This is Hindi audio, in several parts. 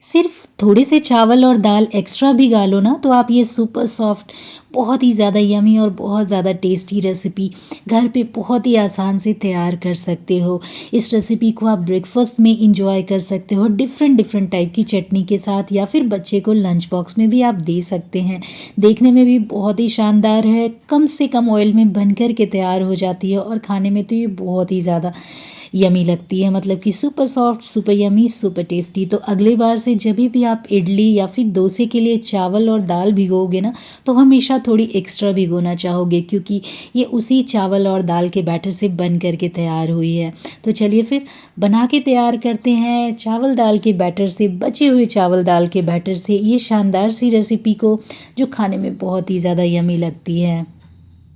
सिर्फ थोड़े से चावल और दाल एक्स्ट्रा भिगा लो ना, तो आप ये सुपर सॉफ्ट, बहुत ही ज़्यादा यमी और बहुत ज़्यादा टेस्टी रेसिपी घर पे बहुत ही आसान से तैयार कर सकते हो। इस रेसिपी को आप ब्रेकफास्ट में इंजॉय कर सकते हो डिफरेंट डिफरेंट टाइप की चटनी के साथ, या फिर बच्चे को लंच बॉक्स में भी आप दे सकते हैं। देखने में भी बहुत ही शानदार है, कम से कम ऑयल में बन कर के तैयार हो जाती है और खाने में तो ये बहुत ही ज़्यादा यमी लगती है, मतलब कि super soft, super yummy, super tasty. तो अगली बार से जब भी आप इडली या फिर डोसे के लिए चावल और दाल भिगोगे ना, तो हमेशा थोड़ी एक्स्ट्रा भिगोना चाहोगे, क्योंकि ये उसी चावल और दाल के बैटर से बन करके तैयार हुई है। तो चलिए फिर बना के तैयार करते हैं चावल दाल के बैटर से, बचे हुए चावल दाल के बैटर से ये शानदार सी रेसिपी को, जो खाने में बहुत ही ज़्यादा यमी लगती है,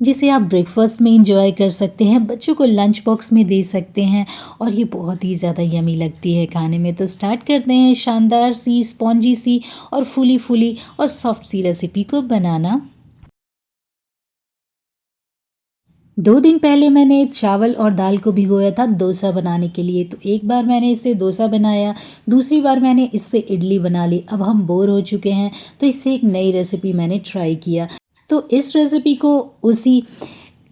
जिसे आप ब्रेकफास्ट में इंजॉय कर सकते हैं, बच्चों को लंच बॉक्स में दे सकते हैं, और ये बहुत ही ज़्यादा यमी लगती है खाने में। तो स्टार्ट करते हैं शानदार सी, स्पॉन्जी सी और फूली फूली और सॉफ्ट सी रेसिपी को बनाना। 2 दिन पहले मैंने चावल और दाल को भिगोया था डोसा बनाने के लिए। तो एक बार मैंने इससे डोसा बनाया, दूसरी बार मैंने इससे इडली बना ली। अब हम बोर हो चुके हैं, तो इससे एक नई रेसिपी मैंने ट्राई किया। तो इस रेसिपी को उसी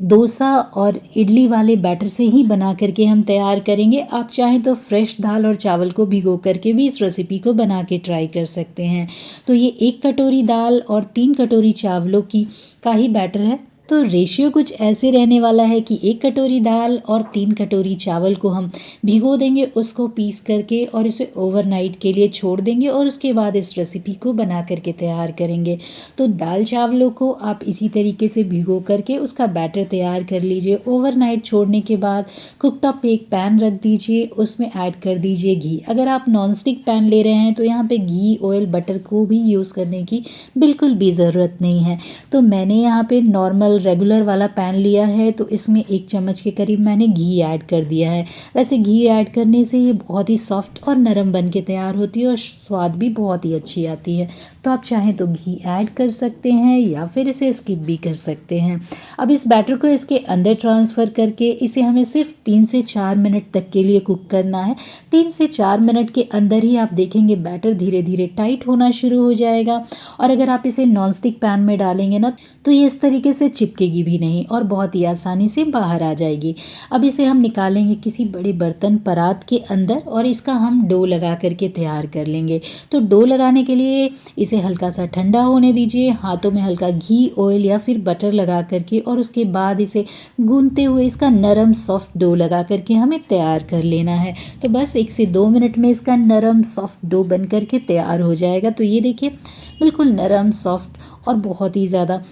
डोसा और इडली वाले बैटर से ही बना करके हम तैयार करेंगे। आप चाहें तो फ्रेश दाल और चावल को भिगो करके भी इस रेसिपी को बना के ट्राई कर सकते हैं। तो ये 1 कटोरी दाल और 3 कटोरी चावलों की का ही बैटर है। तो रेशियो कुछ ऐसे रहने वाला है कि 1 कटोरी दाल और 3 कटोरी चावल को हम भिगो देंगे, उसको पीस करके, और इसे ओवरनाइट के लिए छोड़ देंगे, और उसके बाद इस रेसिपी को बना करके तैयार करेंगे। तो दाल चावलों को आप इसी तरीके से भिगो करके उसका बैटर तैयार कर लीजिए। ओवरनाइट छोड़ने के बाद कुकटॉप पे एक पैन रख दीजिए, उसमें ऐड कर दीजिए घी। अगर आप नॉनस्टिक पैन ले रहे हैं तो यहाँ पे घी, ऑयल, बटर को भी यूज़ करने की बिल्कुल भी ज़रूरत नहीं है। तो मैंने यहाँ पे नॉर्मल रेगुलर वाला पैन लिया है, तो इसमें 1 चम्मच के करीब मैंने घी ऐड कर दिया है। वैसे घी ऐड करने से ये बहुत ही सॉफ्ट और नरम बन के तैयार होती है, और स्वाद भी बहुत ही अच्छी आती है। तो आप चाहें तो घी ऐड कर सकते हैं या फिर इसे स्किप भी कर सकते हैं। अब इस बैटर को इसके अंदर ट्रांसफ़र करके इसे हमें सिर्फ 3 से 4 मिनट तक के लिए कुक करना है। 3 से 4 मिनट के अंदर ही आप देखेंगे बैटर धीरे धीरे टाइट होना शुरू हो जाएगा। और अगर आप इसे नॉनस्टिक पैन में डालेंगे ना, तो ये इस तरीके से चिपकेगी भी नहीं और बहुत ही आसानी से बाहर आ जाएगी। अब इसे हम निकालेंगे किसी बड़े बर्तन परात के अंदर, और इसका हम डो लगा करके तैयार कर लेंगे। तो डो लगाने के लिए इसे हल्का सा ठंडा होने दीजिए, हाथों में हल्का घी, ऑयल या फिर बटर लगा करके, और उसके बाद इसे गूंथते हुए इसका नरम सॉफ्ट डो लगा करके हमें तैयार कर लेना है। तो बस 1 से 2 मिनट में इसका नरम सॉफ्ट डो बन करके तैयार हो जाएगा। तो ये देखिए बिल्कुल नरम सॉफ्ट और बहुत ही ज़्यादा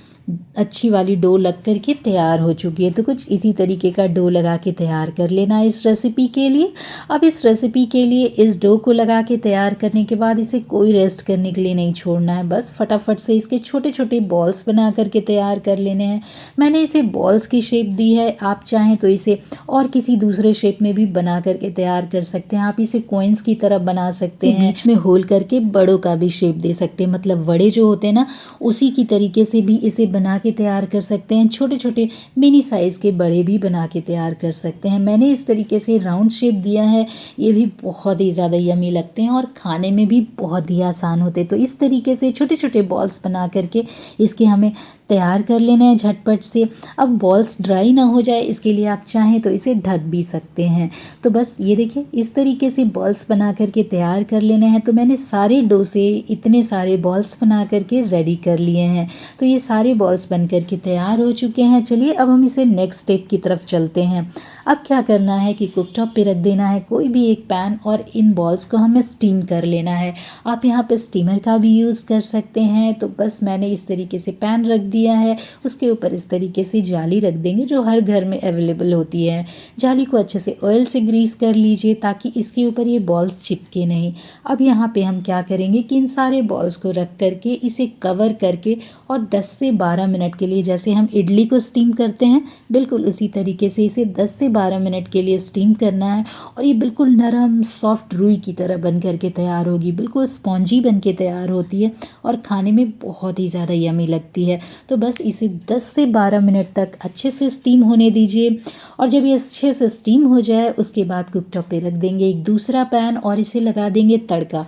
अच्छी वाली डो लग कर के तैयार हो चुकी है। तो कुछ इसी तरीके का डो लगा के तैयार कर लेना है इस रेसिपी के लिए। अब इस रेसिपी के लिए इस डो को लगा के तैयार करने के बाद इसे कोई रेस्ट करने के लिए नहीं छोड़ना है, बस फटाफट से इसके छोटे छोटे बॉल्स बना करके तैयार कर लेने हैं। मैंने इसे बॉल्स की शेप दी है, आप चाहें तो इसे और किसी दूसरे शेप में भी बना करके तैयार कर सकते हैं। आप इसे कॉइन्स की तरह बना सकते हैं, बीच में होल करके बड़ों का भी शेप दे सकते हैं, मतलब वड़े जो होते हैं ना, उसी की तरीके से भी इसे बना के तैयार कर सकते हैं। छोटे छोटे मिनी साइज़ के बड़े भी बना के तैयार कर सकते हैं। मैंने इस तरीके से राउंड शेप दिया है। ये भी बहुत ही ज़्यादा यमी लगते हैं और खाने में भी बहुत ही आसान होते हैं। तो इस तरीके से छोटे छोटे बॉल्स बना करके इसके हमें तैयार कर लेना है झटपट से। अब बॉल्स ड्राई ना हो जाए, इसके लिए आप चाहें तो इसे ढक भी सकते हैं। तो बस ये देखिए इस तरीके से बॉल्स बना करके तैयार कर लेने हैं। तो मैंने सारे डो से इतने सारे बॉल्स बना करके रेडी कर लिए हैं। तो ये सारे बॉल्स बन करके तैयार हो चुके हैं। चलिए अब हम इसे नेक्स्ट स्टेप की तरफ चलते हैं। अब क्या करना है कि कुकटॉप पे रख देना है कोई भी एक पैन, और इन बॉल्स को हमें स्टीम कर लेना है। आप यहाँ पे स्टीमर का भी यूज़ कर सकते हैं। तो बस मैंने इस तरीके से पैन रख दिया है, उसके ऊपर इस तरीके से जाली रख देंगे जो हर घर में अवेलेबल होती है। जाली को अच्छे से ऑयल से ग्रीस कर लीजिए ताकि इसके ऊपर ये बॉल्स चिपके नहीं। अब यहाँ पे हम क्या करेंगे कि इन सारे बॉल्स को रख करके इसे कवर करके और 10 से 12 मिनट के लिए, जैसे हम इडली को स्टीम करते हैं बिल्कुल उसी तरीके से इसे 10 से 12 मिनट के लिए स्टीम करना है। और ये बिल्कुल नरम सॉफ्ट रुई की तरह बन करके तैयार होगी, बिल्कुल स्पॉन्जी बन के तैयार होती है और खाने में बहुत ही ज़्यादा यमी लगती है। तो बस इसे 10 से 12 मिनट तक अच्छे से स्टीम होने दीजिए। और जब ये अच्छे से स्टीम हो जाए उसके बाद कुकटॉप पे रख देंगे एक दूसरा पैन और इसे लगा देंगे तड़का।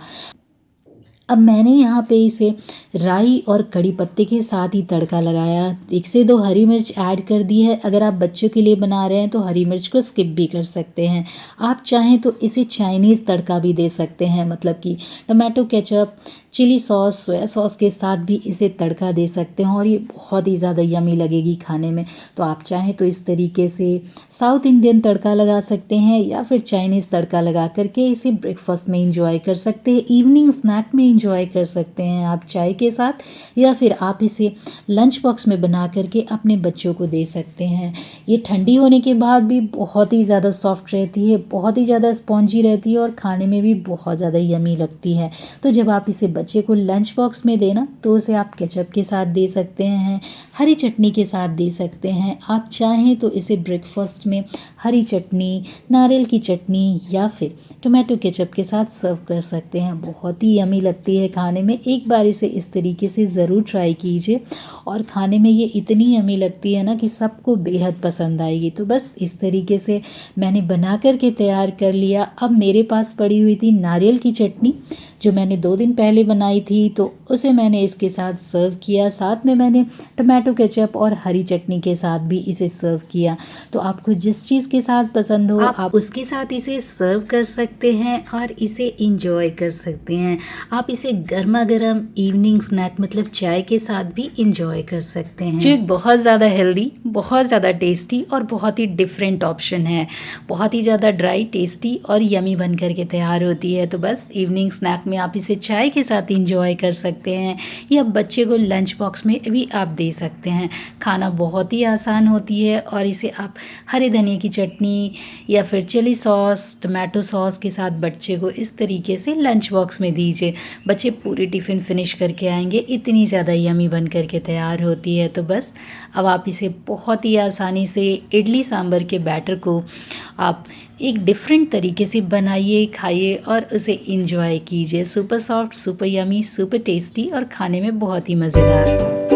अब मैंने यहाँ पे इसे राई और कड़ी पत्ते के साथ ही तड़का लगाया। 1 से 2 हरी मिर्च ऐड कर दी है। अगर आप बच्चों के लिए बना रहे हैं तो हरी मिर्च को स्किप भी कर सकते हैं। आप चाहें तो इसे चाइनीज़ तड़का भी दे सकते हैं, मतलब कि tomato ketchup, chilli sauce, soya sauce के साथ भी इसे तड़का दे सकते हैं और ये बहुत ही ज़्यादा यमी लगेगी खाने में। तो आप चाहें तो इस तरीके से साउथ इंडियन तड़का लगा सकते हैं या फिर चाइनीज़ तड़का लगा करके इसे ब्रेकफास्ट में इंजॉय कर सकते हैं, इवनिंग स्नैक में इंजॉय कर सकते हैं आप चाय के साथ, या फिर आप इसे लंच बॉक्स में बना करके अपने बच्चों को दे सकते हैं। ये ठंडी होने के बाद भी बहुत ही ज़्यादा सॉफ्ट रहती है, बहुत ही ज़्यादा स्पॉन्जी रहती है और खाने में भी बहुत ज़्यादा यमी लगती है। तो जब आप इसे बच्चे को लंच बॉक्स में देना तो उसे आप केचप के साथ दे सकते हैं, हरी चटनी के साथ दे सकते हैं। आप चाहें तो इसे ब्रेकफास्ट में हरी चटनी, नारियल की चटनी या फिर टोमेटो केचप के साथ सर्व कर सकते हैं। बहुत ही यमी लगती है खाने में। एक बार इसे इस तरीके से ज़रूर ट्राई कीजिए और खाने में ये इतनी यमी लगती है ना कि सबको बेहद पसंद आएगी। तो बस इस तरीके से मैंने बना कर के तैयार कर लिया। अब मेरे पास पड़ी हुई थी नारियल की चटनी जो मैंने 2 दिन पहले बनाई थी, तो उसे मैंने इसके साथ सर्व किया। साथ में मैंने टमाटो केचप और हरी चटनी के साथ भी इसे सर्व किया। तो आपको जिस चीज़ के साथ पसंद हो आप उसके साथ इसे सर्व कर सकते हैं और इसे इंजॉय कर सकते हैं। आप इसे गर्मा गर्म इवनिंग स्नैक मतलब चाय के साथ भी इंजॉय कर सकते हैं, जो एक बहुत ज़्यादा हेल्दी, बहुत ज़्यादा टेस्टी और बहुत ही डिफरेंट ऑप्शन है। बहुत ही ज़्यादा ड्राई, टेस्टी और यमी बन करके तैयार होती है। तो बस इवनिंग स्नैक में आप इसे चाय के साथ इंजॉय कर सकते हैं या बच्चे को लंच बॉक्स में भी आप दे सकते हैं। खाना बहुत ही आसान होती है और इसे आप हरे धनिया की चटनी या फिर चिली सॉस, टमाटो सॉस के साथ बच्चे को इस तरीके से लंच बॉक्स में दीजिए। बच्चे पूरी टिफ़िन फिनिश करके आएंगे, इतनी ज़्यादा यमी बन करके तैयार होती है। तो बस अब आप इसे बहुत ही आसानी से इडली सांभर के बैटर को आप एक डिफरेंट तरीके से बनाइए, खाइए और उसे इंजॉय कीजिए। Super soft, super yummy, super tasty और खाने में बहुत ही मज़ेदार।